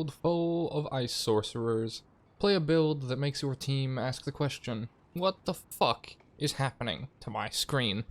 world full of ice sorcerers. Play a build that makes your team ask the question, what the fuck is happening to my screen?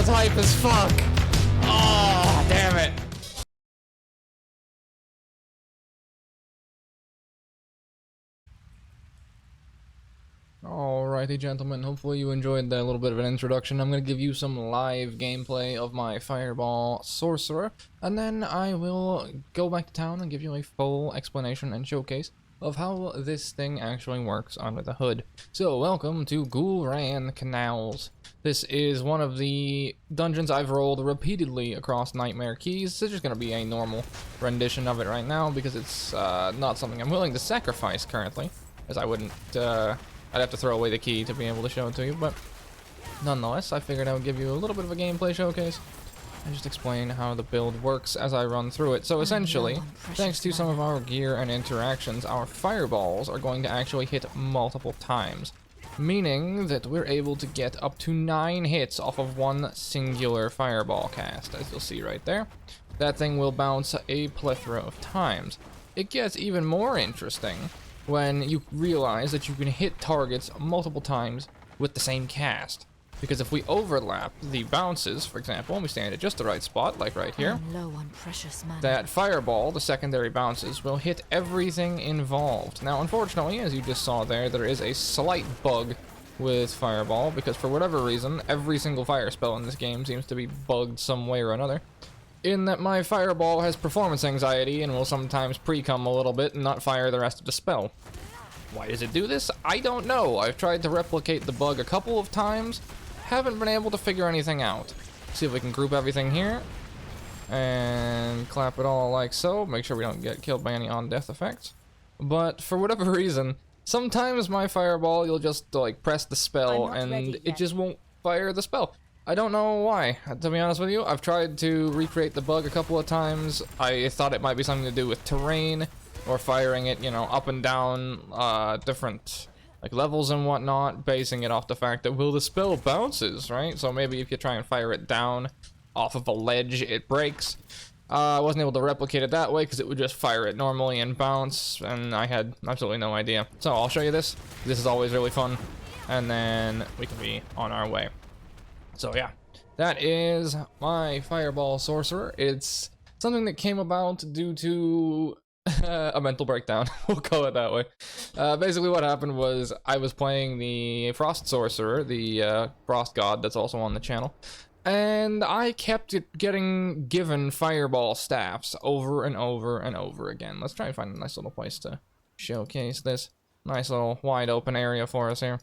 Hype as fuck. Oh, damn it. Alrighty, gentlemen, hopefully you enjoyed that little bit of an introduction. I'm going to give you some live gameplay of my Fireball Sorcerer, and then I will go back to town and give you a full explanation and showcase of how this thing actually works under the hood. So, welcome to Ghoulran Canals. This is one of the dungeons I've rolled repeatedly across Nightmare Keys. It's just going to be a normal rendition of it right now because it's not something I'm willing to sacrifice currently, as I wouldn't, I'd have to throw away the key to be able to show it to you, but nonetheless, I figured I would give you a little bit of a gameplay showcase and just explain how the build works as I run through it. So essentially, thanks to some of our gear and interactions, our fireballs are going to actually hit multiple times, meaning that we're able to get up to 9 hits off of one singular fireball cast, as you'll see right there. That thing will bounce a plethora of times. It gets even more interesting when you realize that you can hit targets multiple times with the same cast. Because if we overlap the bounces, for example, and we stand at just the right spot, like right here, low on precious mana, that fireball, the secondary bounces, will hit everything involved. Now, unfortunately, as you just saw there, there is a slight bug with fireball, because for whatever reason, every single fire spell in this game seems to be bugged some way or another. In that my fireball has performance anxiety and will sometimes pre-cum a little bit and not fire the rest of the spell. Why does it do this? I don't know. I've tried to replicate the bug a couple of times, haven't been able to figure anything out. See if we can group everything here and clap it all like so. Make sure we don't get killed by any on-death effects. But for whatever reason, sometimes my fireball, you'll just like press the spell and it just won't fire the spell. I don't know why, to be honest with you. I've tried to recreate the bug a couple of times. I thought it might be something to do with terrain or firing it, you know, up and down different like levels and whatnot, basing it off the fact that, well, the spell bounces, right? So maybe if you try and fire it down off of a ledge, it breaks. I wasn't able to replicate it that way because it would just fire it normally and bounce, and I had absolutely no idea. So I'll show you this. This is always really fun, and then we can be on our way. So yeah, that is my Fireball Sorcerer. It's something that came about due to a mental breakdown. We'll call it that way. Basically what happened was I was playing the Frost Sorcerer, the Frost God that's also on the channel, and I kept getting given Fireball staffs over and over and over again. Let's try and find a nice little place to showcase this. Nice little wide open area for us here.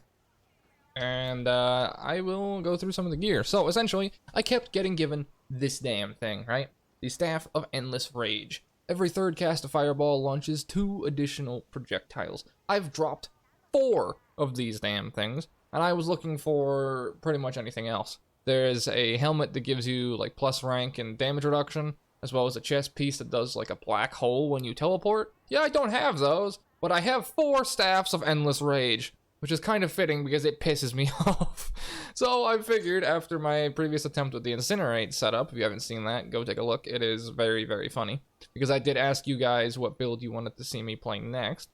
And I will go through some of the gear. So essentially, I kept getting given this damn thing, right? The Staff of Endless Rage. Every third cast of Fireball launches 2 additional projectiles. I've dropped 4 of these damn things, and I was looking for pretty much anything else. There's a helmet that gives you like plus rank and damage reduction, as well as a chest piece that does like a black hole when you teleport. Yeah, I don't have those, but I have 4 Staffs of Endless Rage, which is kind of fitting because it pisses me off. So I figured after my previous attempt with the Incinerate setup, if you haven't seen that, go take a look. It is very, very funny. Because I did ask you guys what build you wanted to see me play next,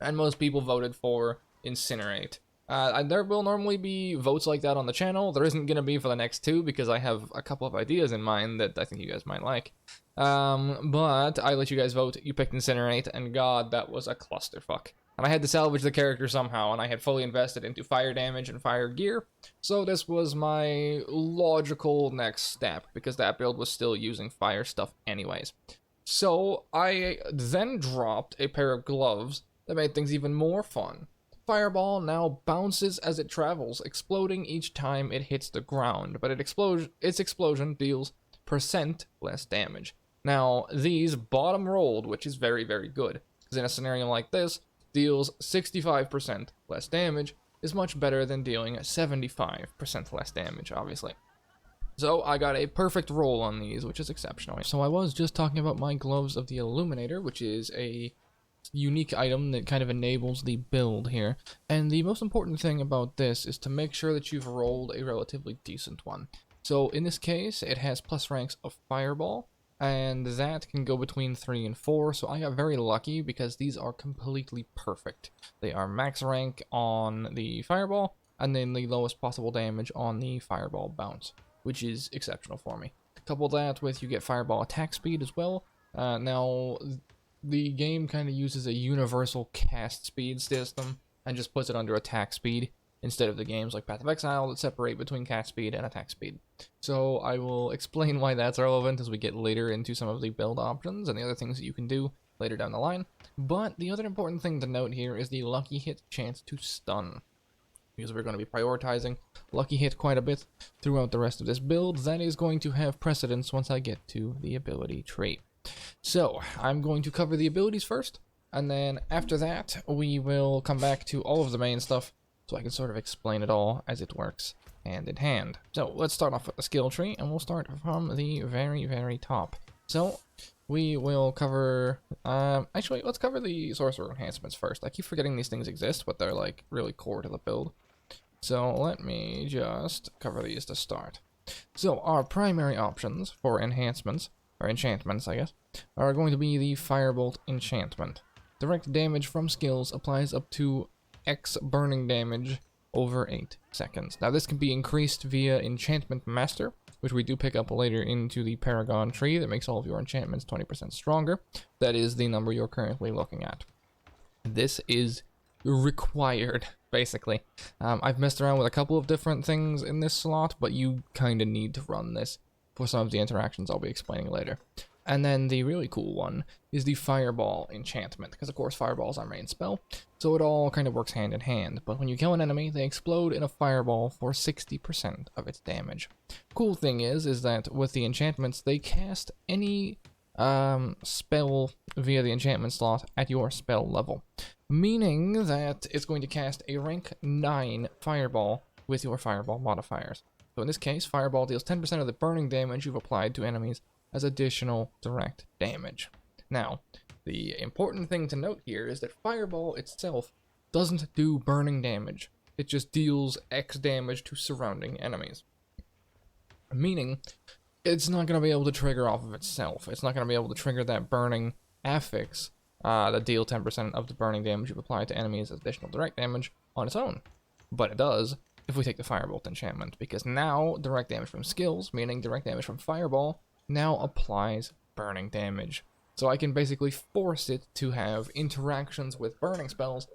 and most people voted for Incinerate. There will normally be votes like that on the channel. There isn't going to be for the next 2 because I have a couple of ideas in mind that I think you guys might like. But I let you guys vote. You picked Incinerate, and God, that was a clusterfuck. And I had to salvage the character somehow, and I had fully invested into fire damage and fire gear, so this was my logical next step, because that build was still using fire stuff anyways. So I then dropped a pair of gloves that made things even more fun. Fireball now bounces as it travels, exploding each time it hits the ground, but its explosion deals % less damage. Now, these bottom rolled, which is very, very good, because in a scenario like this, deals 65% less damage is much better than dealing 75% less damage, obviously. So I got a perfect roll on these, which is exceptional. So I was just talking about my Gloves of the Illuminator, which is a unique item that kind of enables the build here. And the most important thing about this is to make sure that you've rolled a relatively decent one. So in this case, it has plus ranks of Fireball, and that can go between 3 and 4, so I got very lucky because these are completely perfect. They are max rank on the Fireball, and then the lowest possible damage on the Fireball bounce, which is exceptional for me. Couple that with you get Fireball attack speed as well. Now, the game kind of uses a universal cast speed system and just puts it under attack speed instead of the games like Path of Exile that separate between cast speed and attack speed. So I will explain why that's relevant as we get later into some of the build options and the other things that you can do later down the line. But the other important thing to note here is the lucky hit chance to stun, because we're going to be prioritizing lucky hit quite a bit throughout the rest of this build. That is going to have precedence once I get to the ability tree. So I'm going to cover the abilities first, and then after that we will come back to all of the main stuff so I can sort of explain it all as it works hand in hand. So let's start off with the skill tree, and we'll start from the very, very top. So we will cover, actually, let's cover the Sorcerer Enhancements first. I keep forgetting these things exist, but they're like really core to the build. So let me just cover these to start. So our primary options for enhancements, or enchantments I guess, are going to be the Firebolt enchantment. Direct damage from skills applies up to X burning damage over 8 seconds. Now this can be increased via Enchantment Master, which we do pick up later into the Paragon Tree that makes all of your enchantments 20% stronger. That is the number you're currently looking at. This is required, basically. I've messed around with a couple of different things in this slot, but you kind of need to run this for some of the interactions I'll be explaining later. And then the really cool one is the Fireball enchantment, because of course Fireball is our main spell, so it all kind of works hand in hand. But when you kill an enemy, they explode in a fireball for 60% of its damage. Cool thing is that with the enchantments, they cast any spell via the enchantment slot at your spell level, meaning that it's going to cast a rank 9 Fireball with your Fireball modifiers. So in this case, Fireball deals 10% of the burning damage you've applied to enemies as additional direct damage. Now, the important thing to note here is that Fireball itself doesn't do burning damage. It just deals X damage to surrounding enemies. Meaning, it's not going to be able to trigger off of itself. It's not going to be able to trigger that burning affix that deal 10% of the burning damage you've applied to enemies as additional direct damage on its own. But it does if we take the Firebolt enchantment, because now direct damage from skills, meaning direct damage from Fireball, now applies burning damage. So I can basically force it to have interactions with burning spells,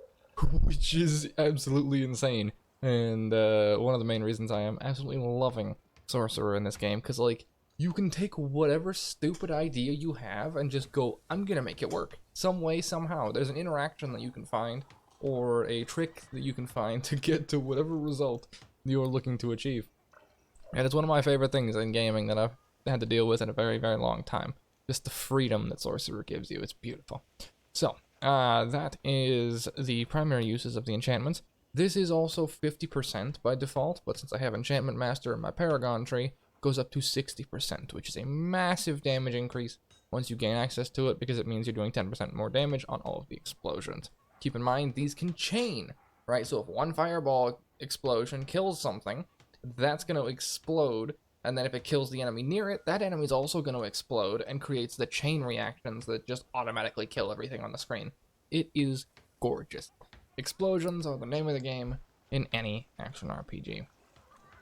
which is absolutely insane. And one of the main reasons I am absolutely loving Sorcerer in this game, because like, you can take whatever stupid idea you have and just go, I'm gonna make it work. Some way, somehow. There's an interaction that you can find, or a trick that you can find to get to whatever result you're looking to achieve. And it's one of my favorite things in gaming that I've had to deal with in a very, very long time. Just the freedom that Sorcerer gives you. It's beautiful. So, that is the primary uses of the enchantments. This is also 50% by default, but since I have Enchantment Master in my Paragon Tree, it goes up to 60%, which is a massive damage increase once you gain access to it, because it means you're doing 10% more damage on all of the explosions. Keep in mind, these can chain, right? So if one fireball explosion kills something, that's going to explode, and then if it kills the enemy near it, that enemy is also going to explode and creates the chain reactions that just automatically kill everything on the screen. It is gorgeous. Explosions are the name of the game in any action RPG.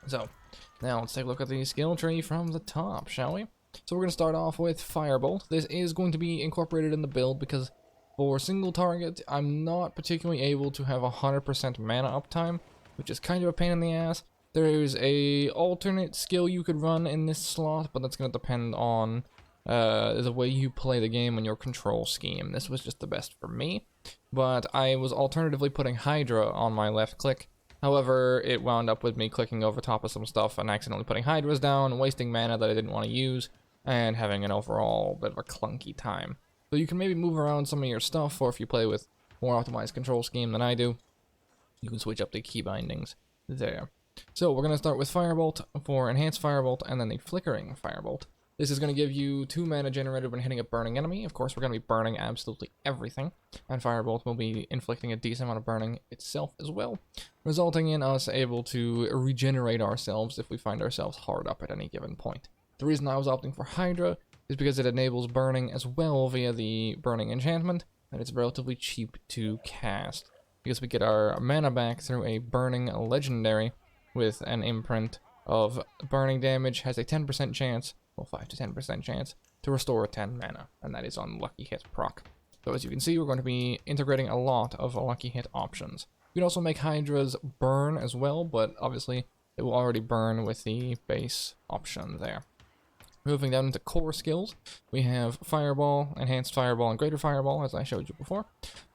So, now let's take a look at the skill tree from the top, shall we? So we're going to start off with Firebolt. This is going to be incorporated in the build because For single target, I'm not particularly able to have 100% mana uptime, which is kind of a pain in the ass. There is a alternate skill you could run in this slot, but that's going to depend on the way you play the game and your control scheme. This was just the best for me, but I was alternatively putting Hydra on my left click. However, it wound up with me clicking over top of some stuff and accidentally putting Hydras down, wasting mana that I didn't want to use, and having an overall bit of a clunky time. So you can maybe move around some of your stuff, or if you play with more optimized control scheme than I do, you can switch up the key bindings there. So we're going to start with Firebolt for Enhanced Firebolt, and then the Flickering Firebolt. This is going to give you 2 mana generated when hitting a burning enemy. Of course, we're going to be burning absolutely everything, and Firebolt will be inflicting a decent amount of burning itself as well, resulting in us able to regenerate ourselves if we find ourselves hard up at any given point. The reason I was opting for Hydra is because it enables burning as well via the burning enchantment, and it's relatively cheap to cast, because we get our mana back through a burning legendary with an imprint of burning damage, has a 10% chance, well 5 to 10% chance, to restore 10 mana, and that is on lucky hit proc. So as you can see, we're going to be integrating a lot of lucky hit options. You can also make Hydras burn as well, but obviously it will already burn with the base option there. Moving down into core skills, we have Fireball, Enhanced Fireball, and Greater Fireball, as I showed you before.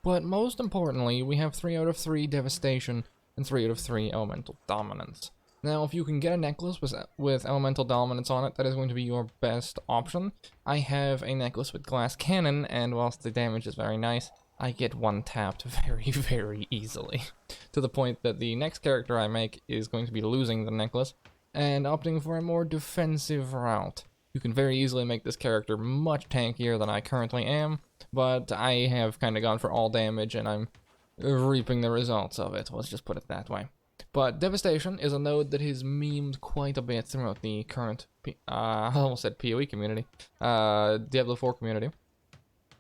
But most importantly, we have 3 out of 3 Devastation and 3 out of 3 Elemental Dominance. Now, if you can get a necklace with Elemental Dominance on it, that is going to be your best option. I have a necklace with Glass Cannon, and whilst the damage is very nice, I get one tapped very, very easily. To the point that the next character I make is going to be losing the necklace, and opting for a more defensive route. You can very easily make this character much tankier than I currently am, but I have kind of gone for all damage and I'm reaping the results of it, let's just put it that way. But Devastation is a node that is memed quite a bit throughout the current, I almost said PoE community, Diablo 4 community,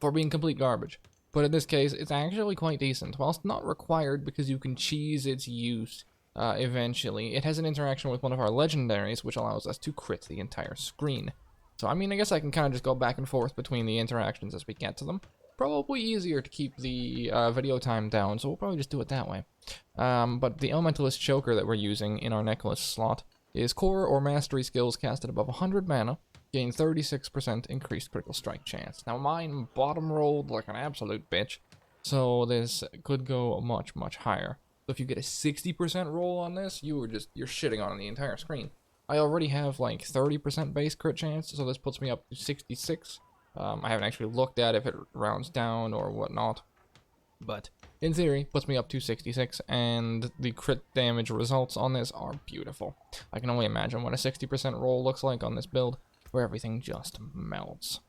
for being complete garbage. But in this case, it's actually quite decent, whilst not required because you can cheese its use eventually. It has an interaction with one of our legendaries, which allows us to crit the entire screen. So, I mean, I guess I can kind of just go back and forth between the interactions as we get to them. Probably easier to keep the video time down, so we'll probably just do it that way. But the Elementalist Choker that we're using in our necklace slot is Core or Mastery skills casted above 100 mana, gain 36% increased critical strike chance. Now, mine bottom rolled like an absolute bitch, so this could go much, much higher. So if you get a 60% roll on this, you're shitting on the entire screen. I already have like 30% base crit chance, so this puts me up to 66. I haven't actually looked at if it rounds down or whatnot, but in theory, puts me up to 66, and the crit damage results on this are beautiful. I can only imagine what a 60% roll looks like on this build, where everything just melts.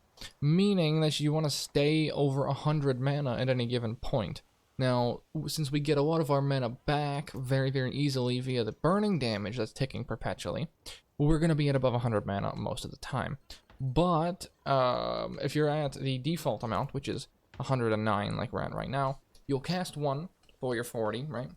Meaning that you want to stay over 100 mana at any given point. Now, since we get a lot of our mana back very, very easily via the burning damage that's ticking perpetually, we're going to be at above 100 mana most of the time. But if you're at the default amount, which is 109 like we're at right now, you'll cast 1 for your 40, right?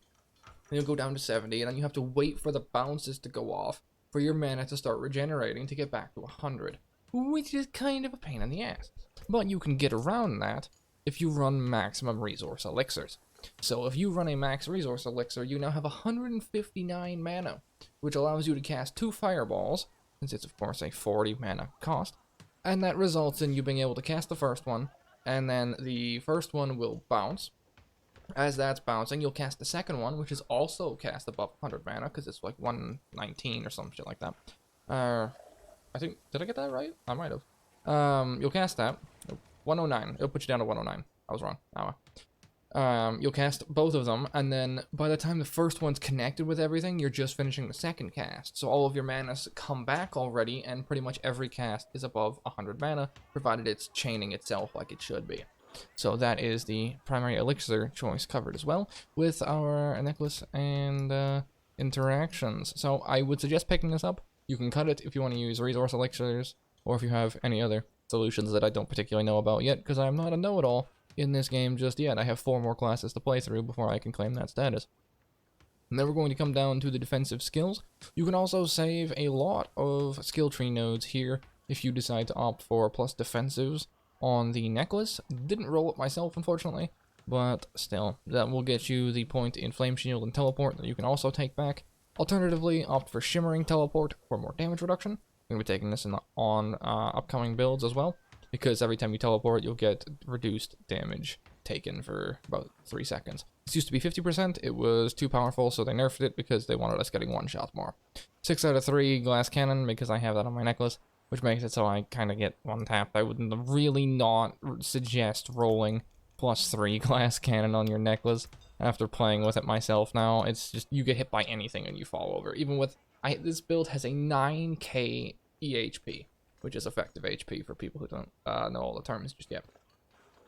Then you'll go down to 70, and then you have to wait for the bounces to go off for your mana to start regenerating to get back to 100, which is kind of a pain in the ass. But you can get around that if you run maximum resource elixirs. So if you run a max resource elixir, you now have 159 mana, which allows you to cast 2 fireballs, since it's of course a 40 mana cost, and that results in you being able to cast the first one, and then the first one will bounce. As that's bouncing, you'll cast the second one, which is also cast above 100 mana, because it's like 119 or some shit like that. I think, did I get that right? I might have. You'll cast that. 109. It'll put you down to 109. I was wrong. You'll cast both of them, and then by the time the first one's connected with everything, you're just finishing the second cast. So all of your mana come back already, and pretty much every cast is above 100 mana, provided it's chaining itself like it should be. So that is the primary elixir choice covered as well, with our necklace and interactions. So I would suggest picking this up. You can cut it if you want to use resource elixirs, or if you have any other solutions that I don't particularly know about yet, because I'm not a know-it-all in this game just yet. I have 4 more classes to play through before I can claim that status. And then we're going to come down to the defensive skills. You can also save a lot of skill tree nodes here if you decide to opt for plus defensives. on the necklace. Didn't roll it myself, unfortunately, but still, that will get you the point in Flame Shield and Teleport that you can also take back. Alternatively, opt for Shimmering Teleport for more damage reduction. I'm going to be taking this on upcoming builds as well, because every time you teleport, you'll get reduced damage taken for about 3 seconds. This used to be 50%, it was too powerful, so they nerfed it because they wanted us getting one shot more. 6 out of 3 Glass Cannon, because I have that on my necklace, which makes it so I kind of get one tap. I would really not suggest rolling +3 Glass Cannon on your necklace after playing with it myself now. It's just, you get hit by anything and you fall over. Even with, this build has a 9k EHP, which is effective HP for people who don't know all the terms just yet.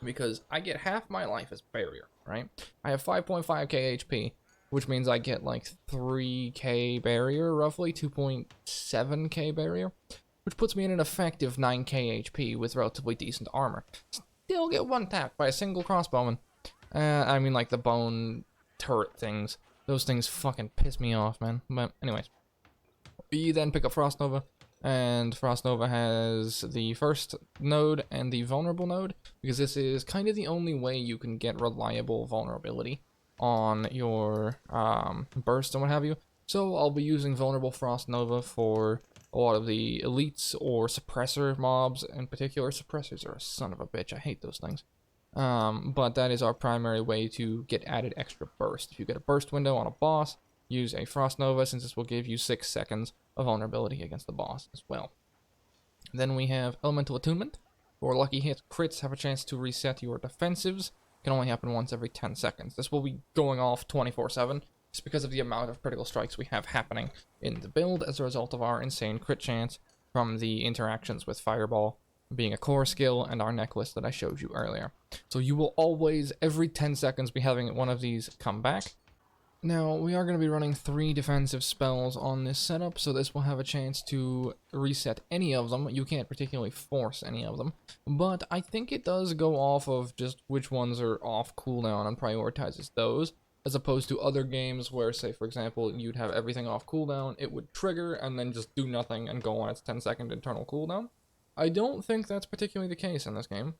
Because I get half my life as barrier, right? I have 5.5k HP, which means I get like 3k barrier, roughly 2.7k barrier, which puts me in an effective 9k HP with relatively decent armor. Still get one tap by a single crossbowman. I mean, like the bone turret things. Those things fucking piss me off, man. But anyways, you then pick up Frost Nova. And Frost Nova has the first node and the vulnerable node, because this is kind of the only way you can get reliable vulnerability on your burst and what have you. So I'll be using vulnerable Frost Nova for a lot of the elites or suppressor mobs. In particular, suppressors are a son of a bitch. I hate those things. But that is our primary way to get added extra burst. If you get a burst window on a boss, use a Frost Nova, since this will give you 6 seconds of vulnerability against the boss as well. Then we have Elemental Attunement. For lucky hit, crits have a chance to reset your defensives. It can only happen once every 10 seconds. This will be going off 24/7, just because of the amount of critical strikes we have happening in the build as a result of our insane crit chance from the interactions with Fireball being a core skill and our necklace that I showed you earlier. So you will always, every 10 seconds, be having one of these come back. Now, we are going to be running 3 defensive spells on this setup, so this will have a chance to reset any of them. You can't particularly force any of them, but I think it does go off of just which ones are off cooldown and prioritizes those, as opposed to other games where, say, for example, you'd have everything off cooldown, it would trigger and then just do nothing and go on its 10-second internal cooldown. I don't think that's particularly the case in this game,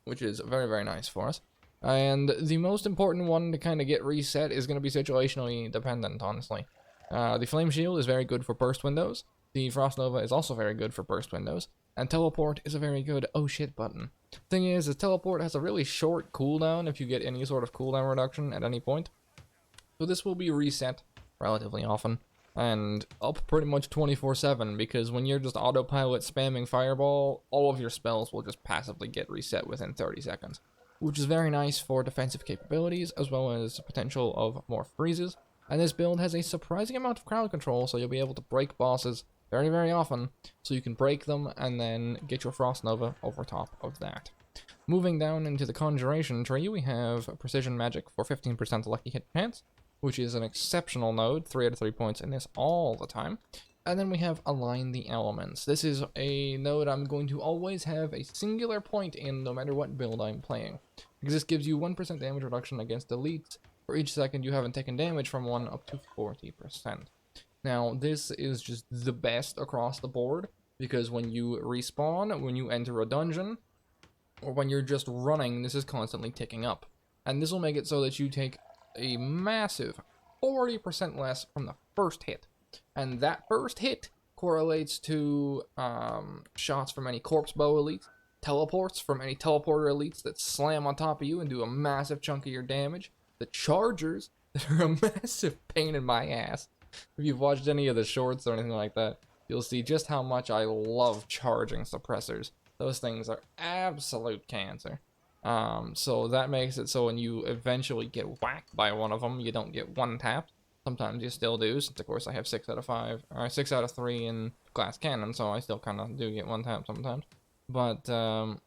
which is very, very nice for us. And the most important one to kind of get reset is going to be situationally dependent, honestly. The Flame Shield is very good for burst windows. The Frost Nova is also very good for burst windows. And Teleport is a very good oh shit button. Thing is Teleport has a really short cooldown if you get any sort of cooldown reduction at any point. So this will be reset relatively often. And up pretty much 24/7, because when you're just autopilot spamming Fireball, all of your spells will just passively get reset within 30 seconds. Which is very nice for defensive capabilities, as well as potential of more freezes. And this build has a surprising amount of crowd control, so you'll be able to break bosses very, very often, so you can break them and then get your Frost Nova over top of that. Moving down into the Conjuration tree, we have Precision Magic for 15% lucky hit chance, which is an exceptional node, 3 out of 3 points in this all the time. And then we have Align the Elements. This is a node I'm going to always have a singular point in no matter what build I'm playing, because this gives you 1% damage reduction against elites for each second you haven't taken damage from one, up to 40%. Now, this is just the best across the board, because when you respawn, when you enter a dungeon, or when you're just running, this is constantly ticking up. And this will make it so that you take a massive 40% less from the first hit. And that first hit correlates to shots from any corpse bow elites, teleports from any teleporter elites that slam on top of you and do a massive chunk of your damage, the chargers that are a massive pain in my ass. If you've watched any of the shorts or anything like that, you'll see just how much I love charging suppressors. Those things are absolute cancer. So that makes it so when you eventually get whacked by one of them, you don't get one tap. Sometimes you still do, since of course I have 6 out of 5, or 6 out of 3 in Glass Cannon, so I still kind of do get one tap sometimes. But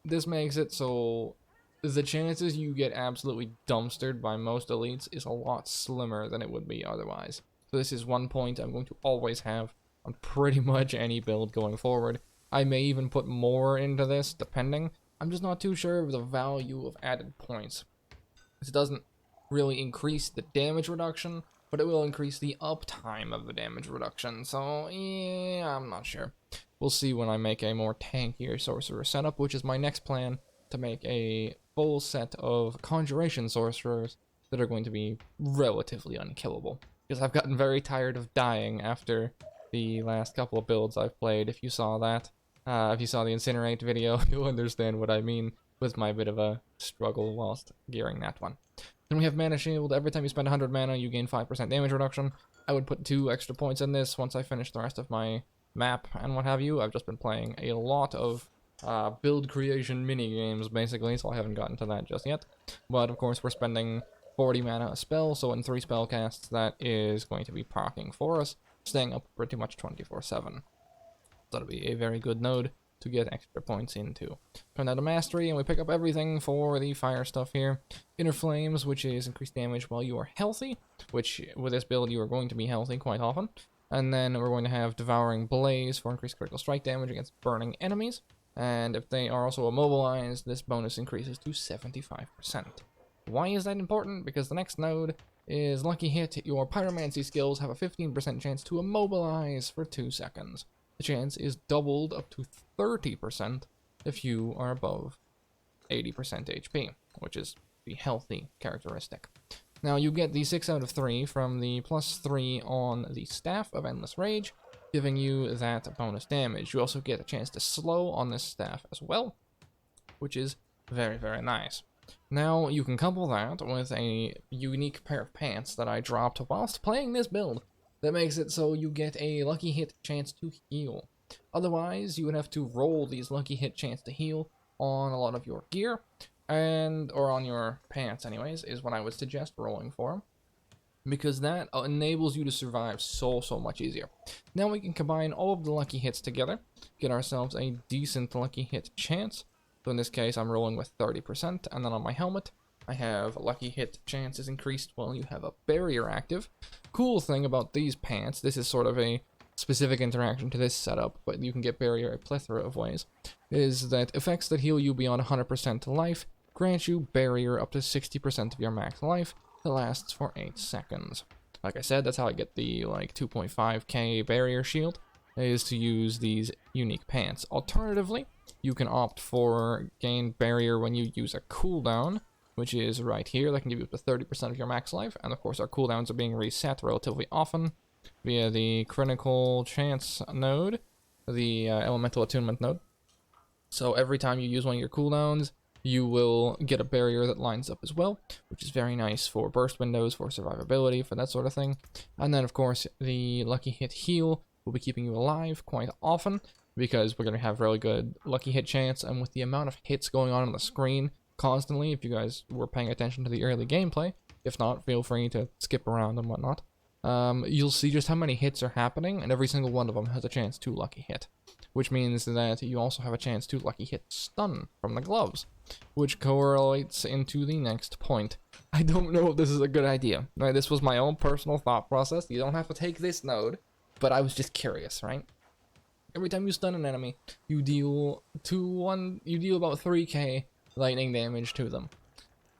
this makes it so the chances you get absolutely dumpstered by most elites is a lot slimmer than it would be otherwise. So this is one point I'm going to always have on pretty much any build going forward. I may even put more into this, depending. I'm just not too sure of the value of added points. This doesn't really increase the damage reduction, but it will increase the uptime of the damage reduction, so yeah, I'm not sure. We'll see when I make a more tankier Sorcerer setup, which is my next plan to make a full set of conjuration sorcerers that are going to be relatively unkillable. Because I've gotten very tired of dying after the last couple of builds I've played. If you saw that, if you saw the Incinerate video, you'll understand what I mean with my bit of a struggle whilst gearing that one. Then we have Mana Shield. Every time you spend 100 mana, you gain 5% damage reduction. I would put 2 extra points in this once I finish the rest of my map and what have you. I've just been playing a lot of build creation mini games basically, so I haven't gotten to that just yet. But of course, we're spending 40 mana a spell, so in 3 spell casts, that is going to be proccing for us, staying up pretty much 24/7. That'll be a very good node to get extra points into. Come down to Mastery, and we pick up everything for the fire stuff here. Inner Flames, which is increased damage while you are healthy, which with this build you are going to be healthy quite often. And then we're going to have Devouring Blaze for increased critical strike damage against burning enemies. And if they are also immobilized, this bonus increases to 75%. Why is that important? Because the next node is Lucky Hit. Your Pyromancy skills have a 15% chance to immobilize for 2 seconds. The chance is doubled up to 30% if you are above 80% HP, which is the healthy characteristic. Now you get the 6 out of 3 from the +3 on the Staff of Endless Rage, giving you that bonus damage. You also get a chance to slow on this staff as well, which is very, very nice. Now you can couple that with a unique pair of pants that I dropped whilst playing this build that makes it so you get a Lucky Hit chance to heal. Otherwise, you would have to roll these Lucky Hit chance to heal on a lot of your gear, or on your pants anyways, is what I would suggest rolling for, because that enables you to survive so much easier. Now we can combine all of the Lucky Hits together, get ourselves a decent Lucky Hit chance. So in this case, I'm rolling with 30%, and then on my helmet, I have Lucky Hit chances increased while you have a barrier active. Cool thing about these pants, this is sort of a specific interaction to this setup, but you can get barrier a plethora of ways, is that effects that heal you beyond 100% life grant you barrier up to 60% of your max life that lasts for 8 seconds. Like I said, that's how I get the 2.5k barrier shield, is to use these unique pants. Alternatively, you can opt for gain barrier when you use a cooldown, which is right here. That can give you up to 30% of your max life, and of course our cooldowns are being reset relatively often via the critical chance node, the elemental attunement node. So every time you use one of your cooldowns, you will get a barrier that lines up as well, which is very nice for burst windows, for survivability, for that sort of thing. And then of course the Lucky Hit heal will be keeping you alive quite often, because we're going to have really good Lucky Hit chance, and with the amount of hits going on the screen constantly, if you guys were paying attention to the early gameplay, if not, feel free to skip around and whatnot, you'll see just how many hits are happening, and every single one of them has a chance to Lucky Hit, which means that you also have a chance to Lucky Hit stun from the gloves, which correlates into the next point. I don't know if this is a good idea, right? This was my own personal thought process. You don't have to take this node, but I was just curious, right? Every time you stun an enemy, you deal about 3k lightning damage to them.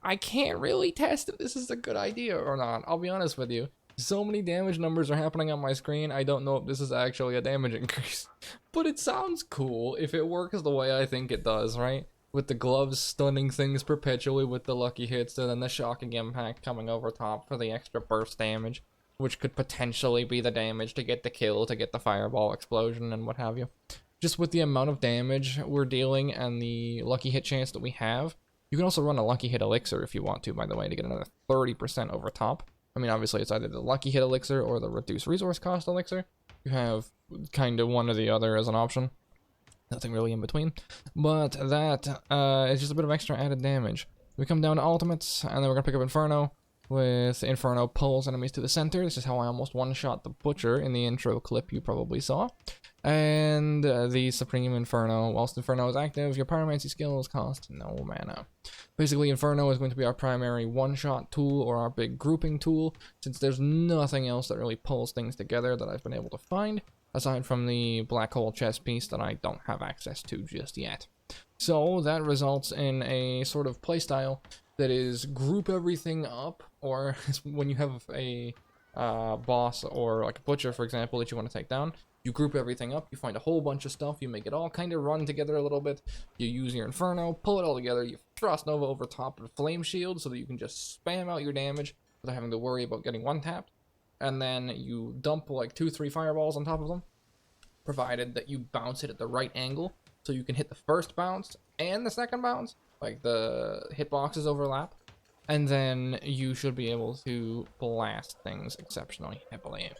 I can't really test if this is a good idea or not, I'll be honest with you. So many damage numbers are happening on my screen, I don't know if this is actually a damage increase. But it sounds cool if it works the way I think it does, right? With the gloves stunning things perpetually with the Lucky Hits, and then the shocking impact coming over top for the extra burst damage, which could potentially be the damage to get the kill, to get the fireball explosion and what have you. Just with the amount of damage we're dealing and the Lucky Hit chance that we have, you can also run a Lucky Hit elixir if you want to, by the way, to get another 30% over top. I mean, obviously it's either the Lucky Hit elixir or the reduced resource cost elixir. You have kind of one or the other as an option. Nothing really in between. But that is just a bit of extra added damage. We come down to ultimates, and then we're going to pick up Inferno, with Inferno pulls enemies to the center. This is how I almost one-shot the Butcher in the intro clip you probably saw. And the Supreme Inferno, whilst Inferno is active, your Pyromancy skills cost no mana. Basically, Inferno is going to be our primary one-shot tool, or our big grouping tool, since there's nothing else that really pulls things together that I've been able to find, aside from the black hole chest piece that I don't have access to just yet. So that results in a sort of playstyle that is group everything up, or when you have a boss or like a Butcher, for example, that you want to take down, You group everything up, you find a whole bunch of stuff, you make it all kind of run together a little bit. You use your Inferno, pull it all together, you Frost Nova over top of Flame Shield so that you can just spam out your damage without having to worry about getting one-tapped. And then you dump like 2-3 fireballs on top of them, provided that you bounce it at the right angle so you can hit the first bounce and the second bounce, like the hitboxes overlap. And then you should be able to blast things exceptionally heavily.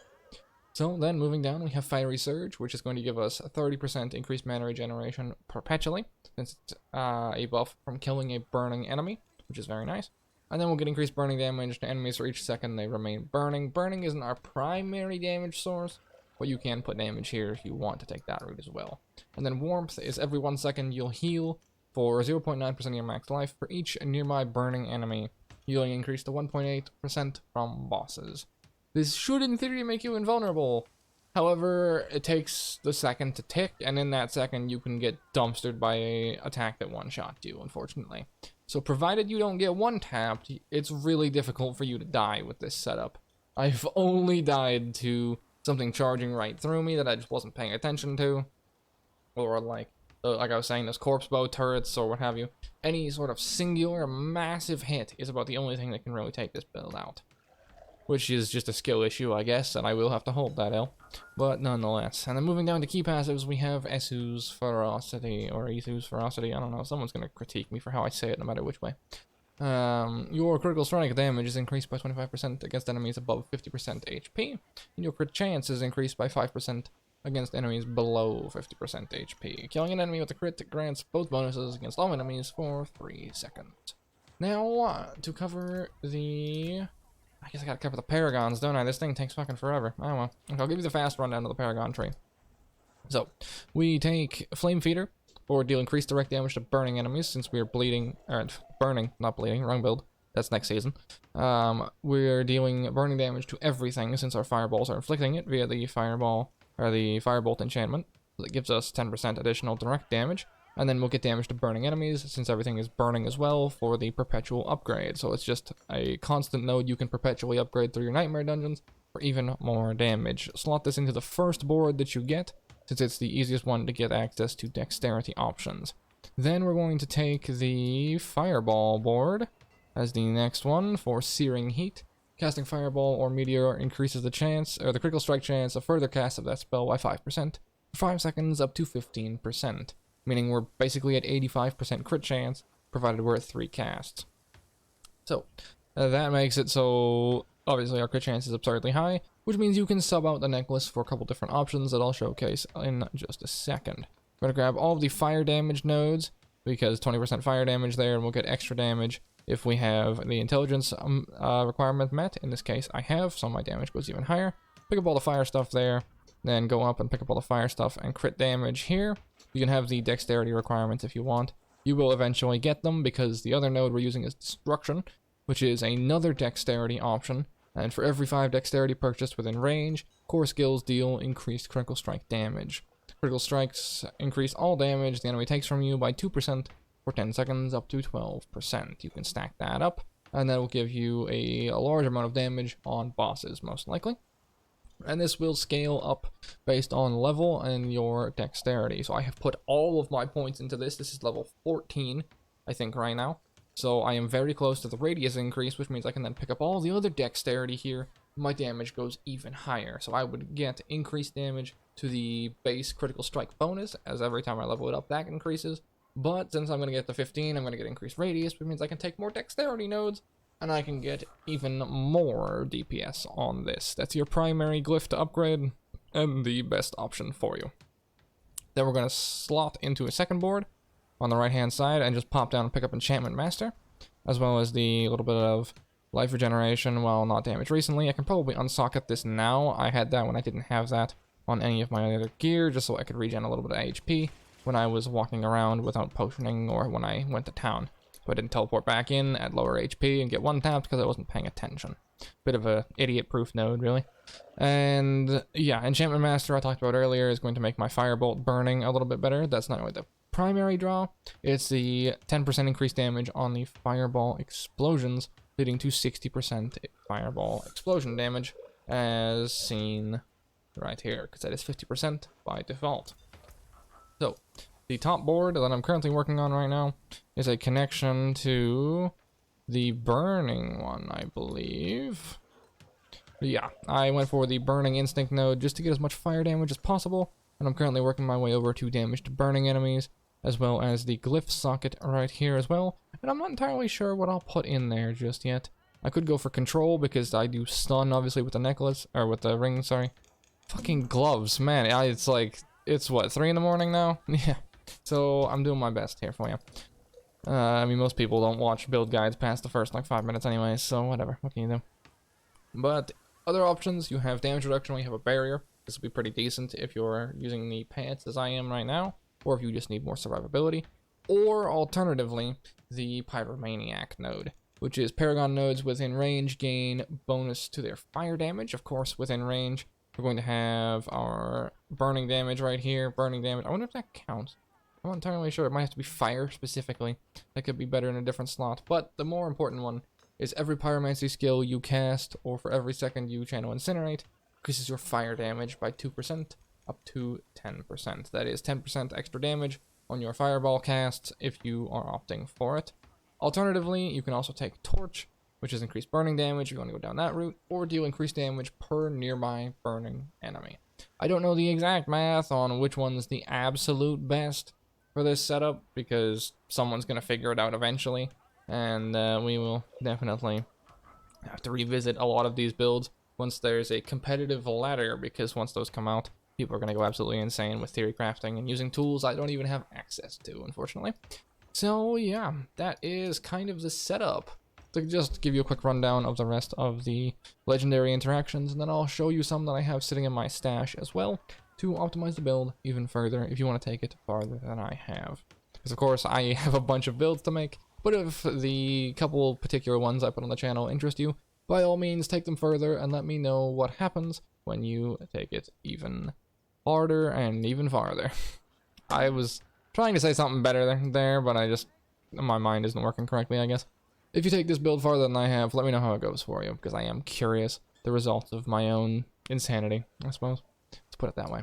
So then moving down, we have Fiery Surge, which is going to give us a 30% increased mana regeneration perpetually, since it's a buff from killing a burning enemy, which is very nice. And then we'll get increased burning damage to enemies for each second they remain burning. Burning isn't our primary damage source, but you can put damage here if you want to take that route as well. And then Warmth is every 1 second you'll heal for 0.9% of your max life for each nearby burning enemy, healing increase to 1.8% from bosses. This should, in theory, make you invulnerable. However, it takes the second to tick, and in that second, you can get dumpstered by an attack that one-shot you, unfortunately. So provided you don't get one-tapped, it's really difficult for you to die with this setup. I've only died to something charging right through me that I just wasn't paying attention to. Or like I was saying, those corpse bow turrets or what have you. Any sort of singular, massive hit is about the only thing that can really take this build out. Which is just a skill issue, I guess, and I will have to hold that L. But nonetheless. And then moving down to key passives, we have Esu's Ferocity, or Esu's Ferocity, I don't know. Someone's going to critique me for how I say it, no matter which way. Your critical strike damage is increased by 25% against enemies above 50% HP, and your crit chance is increased by 5% against enemies below 50% HP. Killing an enemy with a crit grants both bonuses against all enemies for 3 seconds. Now, to cover the... I guess I gotta cover the Paragons, don't I? This thing takes fucking forever. Oh well. Okay, I'll give you the fast rundown of the Paragon Tree. So, we take Flame Feeder for deal increased direct damage to burning enemies since we are bleeding, or burning, not bleeding, wrong build. That's next season. We're dealing burning damage to everything since our fireballs are inflicting it via the fireball, or the firebolt enchantment. So that gives us 10% additional direct damage. And then we'll get damage to burning enemies, since everything is burning as well, for the perpetual upgrade. So it's just a constant node you can perpetually upgrade through your nightmare dungeons for even more damage. Slot this into the first board that you get, since it's the easiest one to get access to dexterity options. Then we're going to take the Fireball board as the next one for Searing Heat. Casting Fireball or Meteor increases the chance, or the critical strike chance of further cast of that spell by 5%, for 5 seconds up to 15%. Meaning we're basically at 85% crit chance, provided we're at 3 casts. So, that makes it so, obviously our crit chance is absurdly high, which means you can sub out the necklace for a couple different options that I'll showcase in just a second. We're going to grab all of the fire damage nodes, because 20% fire damage there, and we'll get extra damage if we have the intelligence requirement met. In this case, I have, so my damage goes even higher. Pick up all the fire stuff there, then go up and pick up all the fire stuff and crit damage here. You can have the dexterity requirements if you want. You will eventually get them because the other node we're using is Destruction, which is another dexterity option. And for every 5 dexterity purchased within range, core skills deal increased critical strike damage. Critical strikes increase all damage the enemy takes from you by 2% for 10 seconds up to 12%. You can stack that up, and that will give you a large amount of damage on bosses, most likely. And this will scale up based on level and your dexterity. So I have put all of my points into this. This is level 14, I think, right now. So I am very close to the radius increase, which means I can then pick up all the other dexterity here. My damage goes even higher. So I would get increased damage to the base critical strike bonus, as every time I level it up, that increases. But since I'm going to get to 15, I'm going to get increased radius, which means I can take more dexterity nodes. And I can get even more DPS on this. That's your primary glyph to upgrade, and the best option for you. Then we're going to slot into a second board on the right hand side and just pop down and pick up Enchantment Master, as well as the little bit of life regeneration while not damaged recently. I can probably unsocket this now. I had that when I didn't have that on any of my other gear, just so I could regen a little bit of HP when I was walking around without potioning or when I went to town. So I didn't teleport back in at lower HP and get one tapped because I wasn't paying attention. Bit of a idiot-proof node, really. And yeah, Enchantment Master I talked about earlier is going to make my Firebolt burning a little bit better. That's not really the primary draw. It's the 10% increased damage on the Fireball explosions, leading to 60% Fireball explosion damage, as seen right here, because that is 50% by default. So, the top board that I'm currently working on right now is a connection to the burning one, I believe. Yeah, I went for the burning instinct node just to get as much fire damage as possible, and I'm currently working my way over to damage to burning enemies, as well as the glyph socket right here as well, and I'm not entirely sure what I'll put in there just yet. I could go for control because I do stun obviously with the necklace, or with the ring, sorry. Fucking gloves, man, it's like, it's what, 3 in the morning now? Yeah, so I'm doing my best here for you. I mean, most people don't watch build guides past the first like 5 minutes anyway, so whatever, what can you do? But other options, you have damage reduction when you have a barrier. This will be pretty decent if you're using the pants as I am right now, or if you just need more survivability. Or alternatively, the Pyromaniac node, which is Paragon nodes within range gain bonus to their fire damage. Of course, within range, we're going to have our burning damage right here. Burning damage, I wonder if that counts. I'm not entirely sure, it might have to be fire specifically. That could be better in a different slot, but the more important one is every pyromancy skill you cast, or for every second you channel incinerate, increases your fire damage by 2% up to 10%. That is 10% extra damage on your fireball casts if you are opting for it. Alternatively, you can also take torch, which is increased burning damage if you want to go down that route, or deal increased damage per nearby burning enemy. I don't know the exact math on which one's the absolute best for this setup, because someone's going to figure it out eventually, and we will definitely have to revisit a lot of these builds once there's a competitive ladder, because once those come out, people are going to go absolutely insane with theory crafting and using tools I don't even have access to, unfortunately. So yeah, that is kind of the setup. To just give you a quick rundown of the rest of the legendary interactions, and then I'll show you some that I have sitting in my stash as well, to optimize the build even further if you want to take it farther than I have. Because of course I have a bunch of builds to make, but if the couple particular ones I put on the channel interest you, by all means take them further and let me know what happens when you take it even harder and even farther. I was trying to say something better there, but my mind isn't working correctly, I guess. If you take this build farther than I have, let me know how it goes for you, because I am curious the results of my own insanity, I suppose. Let's put it that way.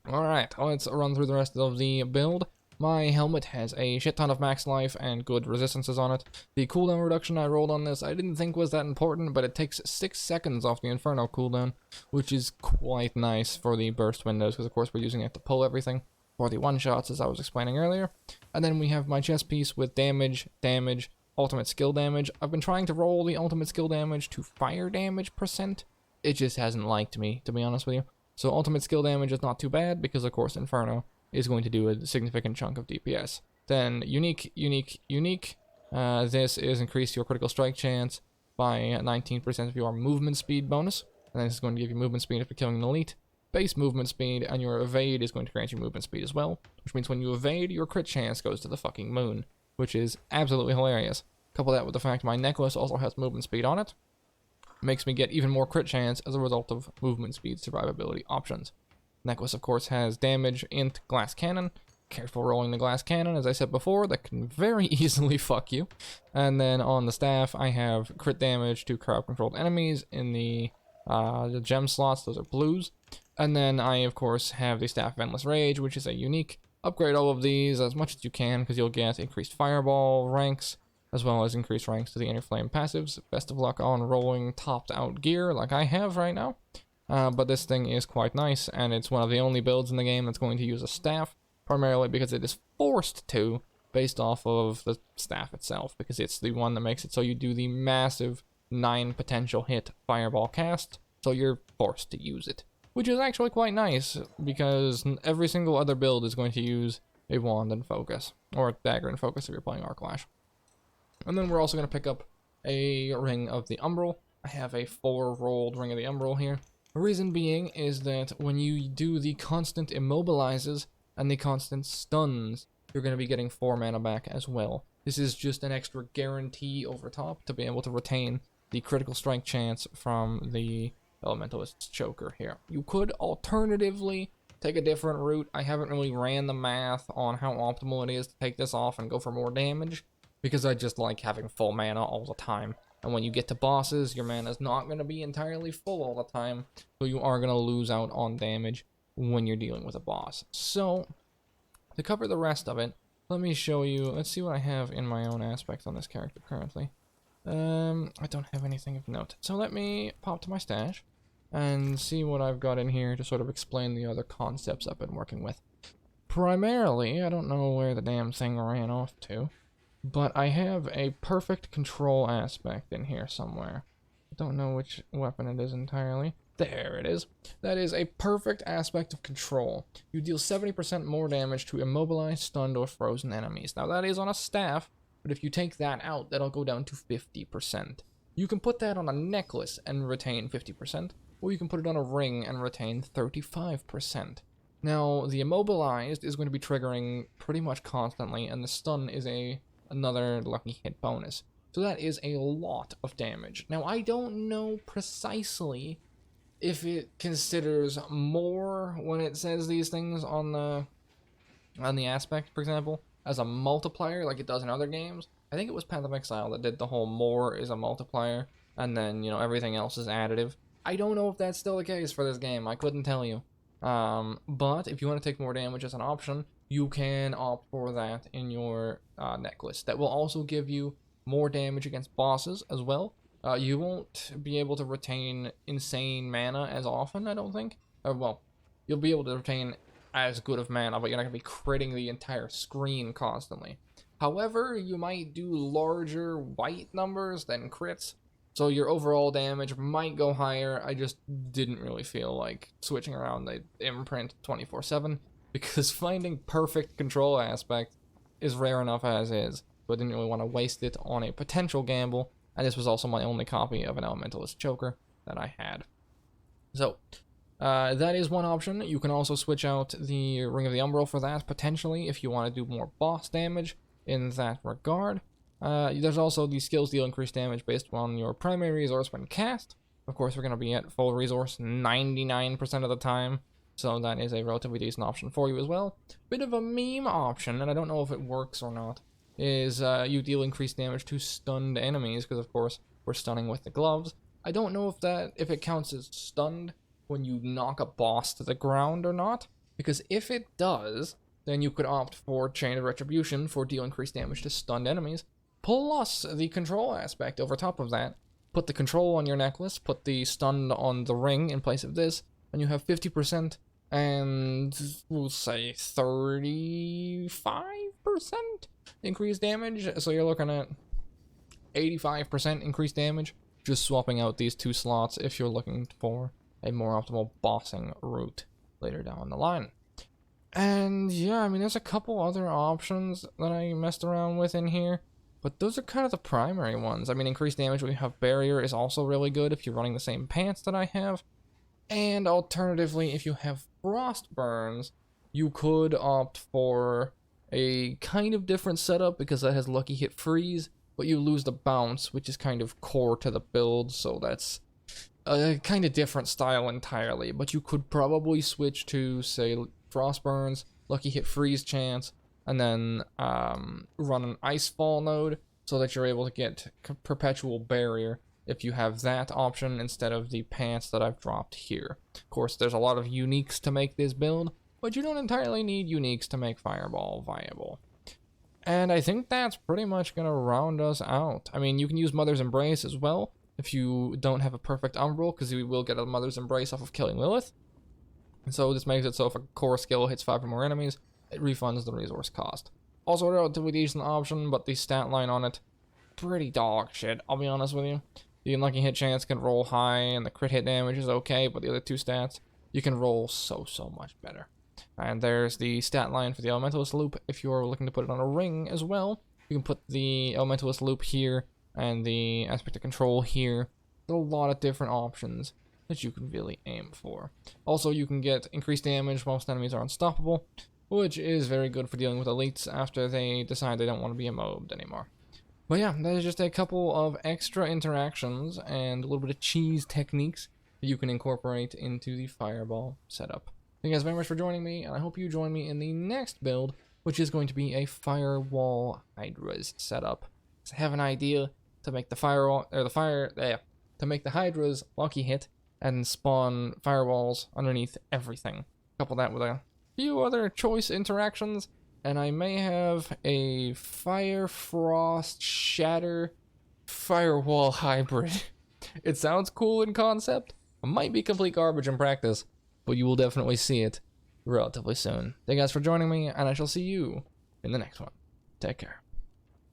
Alright, let's run through the rest of the build. My helmet has a shit ton of max life and good resistances on it. The cooldown reduction I rolled on this I didn't think was that important, but it takes 6 seconds off the Inferno cooldown, which is quite nice for the burst windows, because of course we're using it to pull everything for the one-shots, as I was explaining earlier. And then we have my chest piece with damage, ultimate skill damage. I've been trying to roll the ultimate skill damage to fire damage percent. It just hasn't liked me, to be honest with you. So ultimate skill damage is not too bad, because of course Inferno is going to do a significant chunk of DPS. Then unique. This is increase your critical strike chance by 19% of your movement speed bonus. And then this is going to give you movement speed if you're killing an elite. Base movement speed, and your evade is going to grant you movement speed as well. Which means when you evade, your crit chance goes to the fucking moon, which is absolutely hilarious. Couple that with the fact my necklace also has movement speed on it. Makes me get even more crit chance as a result of movement speed survivability options. Necklace, of course, has damage, int, glass cannon. Careful rolling the glass cannon, as I said before, that can very easily fuck you. And then on the staff, I have crit damage to crowd-controlled enemies in the gem slots. Those are blues. And then I, of course, have the Staff of Endless Rage, which is a unique. Upgrade all of these as much as you can, because you'll get increased fireball ranks, as well as increased ranks to the Inner Flame passives. Best of luck on rolling topped-out gear like I have right now. But this thing is quite nice, and it's one of the only builds in the game that's going to use a staff, primarily because it is forced to, based off of the staff itself, because it's the one that makes it so you do the massive 9 potential hit fireball cast, so you're forced to use it. Which is actually quite nice, because every single other build is going to use a wand and focus, or dagger and focus if you're playing Arclash. And then we're also going to pick up a Ring of the Umbral. I have a 4-rolled Ring of the Umbral here. The reason being is that when you do the constant immobilizes and the constant stuns, you're going to be getting 4 mana back as well. This is just an extra guarantee over top to be able to retain the critical strike chance from the Elementalist Choker here. You could alternatively take a different route. I haven't really ran the math on how optimal it is to take this off and go for more damage, because I just like having full mana all the time. And when you get to bosses, your mana is not going to be entirely full all the time, so you are going to lose out on damage when you're dealing with a boss. So, to cover the rest of it, let me show you, let's see what I have in my own aspect on this character currently. I don't have anything of note. So let me pop to my stash and see what I've got in here to sort of explain the other concepts I've been working with. Primarily, I don't know where the damn thing ran off to, but I have a perfect control aspect in here somewhere. I don't know which weapon it is entirely. There it is. That is a perfect aspect of control. You deal 70% more damage to immobilized, stunned, or frozen enemies. Now that is on a staff, but if you take that out, that'll go down to 50%. You can put that on a necklace and retain 50%, or you can put it on a ring and retain 35%. Now, the immobilized is going to be triggering pretty much constantly, and the stun is another lucky hit bonus. So that is a lot of damage. Now, I don't know precisely if it considers more when it says these things on the aspect, for example, as a multiplier like it does in other games. I think it was Path of Exile that did the whole more is a multiplier, and then, you know, everything else is additive. I don't know if that's still the case for this game. I couldn't tell you. But if you want to take more damage as an option, you can opt for that in your necklace. That will also give you more damage against bosses as well. You won't be able to retain insane mana as often, I don't think. Well, you'll be able to retain as good of mana, but you're not going to be critting the entire screen constantly. However, you might do larger white numbers than crits, so your overall damage might go higher. I just didn't really feel like switching around the imprint 24/7, because finding perfect control aspect is rare enough as is, so I didn't really want to waste it on a potential gamble, and this was also my only copy of an Elementalist Choker that I had. So, that is one option. You can also switch out the Ring of the Umbral for that, potentially, if you want to do more boss damage in that regard. There's also the skills deal increased damage based on your primary resource when cast. Of course, we're going to be at full resource 99% of the time, so that is a relatively decent option for you as well. Bit of a meme option, and I don't know if it works or not, is you deal increased damage to stunned enemies, because of course we're stunning with the gloves. I don't know if it counts as stunned when you knock a boss to the ground or not, because if it does, then you could opt for Chain of Retribution for deal increased damage to stunned enemies, plus the control aspect over top of that. Put the control on your necklace, put the stun on the ring in place of this, and you have 50% and we'll say 35% increased damage. So you're looking at 85% increased damage, just swapping out these two slots if you're looking for a more optimal bossing route later down the line. And yeah, I mean, there's a couple other options that I messed around with in here, but those are kind of the primary ones. I mean, increased damage when you have barrier is also really good if you're running the same pants that I have. And alternatively, if you have frost burns, you could opt for a kind of different setup because that has lucky hit freeze, but you lose the bounce, which is kind of core to the build, so that's a kind of different style entirely. But you could probably switch to, say, frost burns, lucky hit freeze chance, and then run an icefall node so that you're able to get perpetual barrier if you have that option instead of the pants that I've dropped here. Of course, there's a lot of uniques to make this build, but you don't entirely need uniques to make Fireball viable. And I think that's pretty much going to round us out. I mean, you can use Mother's Embrace as well if you don't have a perfect Umbral, because you will get a Mother's Embrace off of killing Lilith. And so this makes it so if a core skill hits 5 or more enemies, it refunds the resource cost. Also a relatively decent option, but the stat line on it, pretty dog shit, I'll be honest with you. The unlucky hit chance can roll high, and the crit hit damage is okay, but the other two stats, you can roll so much better. And there's the stat line for the Elementalist Loop. If you're looking to put it on a ring as well, you can put the Elementalist Loop here, and the Aspect of Control here. There's a lot of different options that you can really aim for. Also, you can get increased damage. Most enemies are unstoppable, which is very good for dealing with elites after they decide they don't want to be immobed anymore. But yeah, that is just a couple of extra interactions and a little bit of cheese techniques that you can incorporate into the Fireball setup. Thank you guys very much for joining me, and I hope you join me in the next build, which is going to be a Firewall Hydras setup. So I have an idea. to make the firewall, or the fire, to make the Hydra's lucky hit and spawn firewalls underneath everything. Couple that with a few other choice interactions, and I may have a Fire Frost Shatter Firewall hybrid. It sounds cool in concept, it might be complete garbage in practice, but you will definitely see it relatively soon. Thank you guys for joining me, and I shall see you in the next one. Take care.